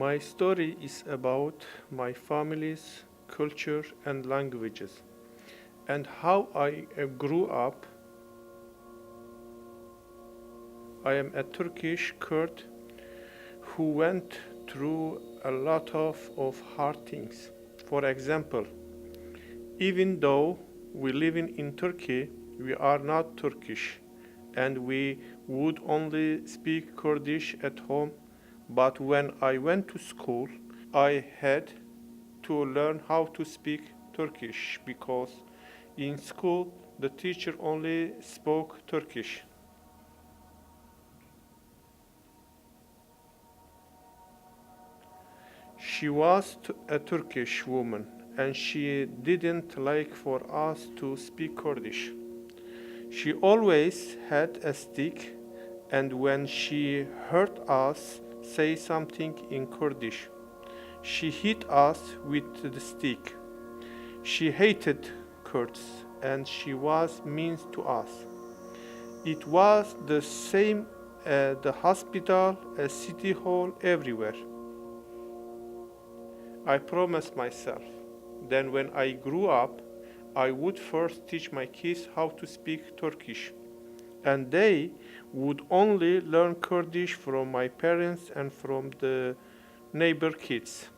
My story is about my family's culture and languages and how I grew up. I am a Turkish Kurd who went through a lot of hard things. For example, even though we live in Turkey, we are not Turkish and we would only speak Kurdish at home. But when I went to school, I had to learn how to speak Turkish because in school the teacher only spoke Turkish. She was a Turkish woman and she didn't like for us to speak Kurdish. She always had a stick, and when she heard us say something in Kurdish, she hit us with the stick. She hated Kurds and she was mean to us. It was the same at the hospital, at city hall, everywhere. I promised myself then when I grew up, I would first teach my kids how to speak Turkish, and they would only learn Kurdish from my parents and from the neighbor kids.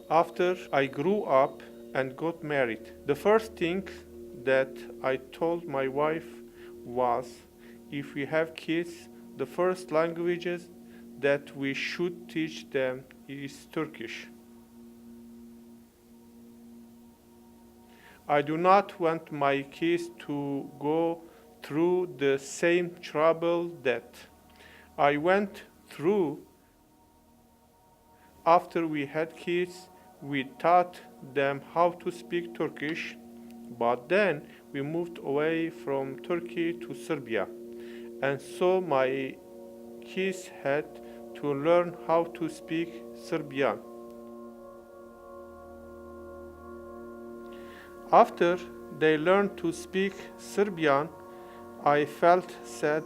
After I grew up and got married, the first thing that I told my wife was, if we have kids, the first languages that we should teach them is Turkish. I do not want my kids to go through the same trouble that I went through. After we had kids, we taught them how to speak Turkish, but then we moved away from Turkey to Serbia, and so my kids had to learn how to speak Serbian. After they learned to speak Serbian, I felt sad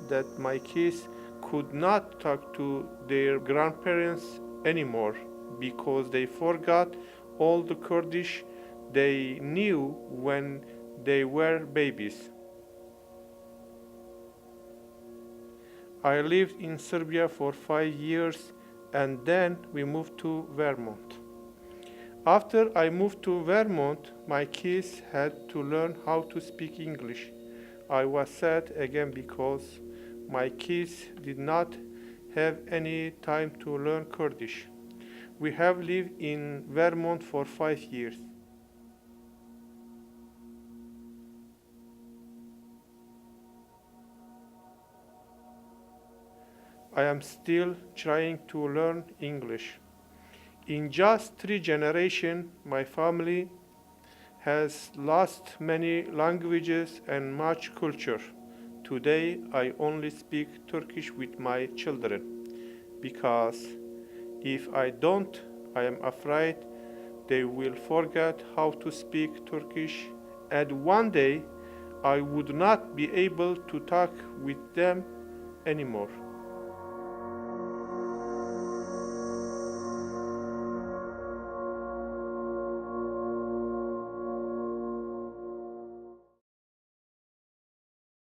that my kids could not talk to their grandparents anymore because they forgot all the Kurdish they knew when they were babies. I lived in Serbia for 5 years and then we moved to Vermont. After I moved to Vermont, my kids had to learn how to speak English. I was sad again because my kids did not have any time to learn Kurdish. We have lived in Vermont for 5 years. I am still trying to learn English. In just 3 generations, my family has lost many languages and much culture. Today, I only speak Turkish with my children because if I don't, I am afraid they will forget how to speak Turkish, and one day I would not be able to talk with them anymore.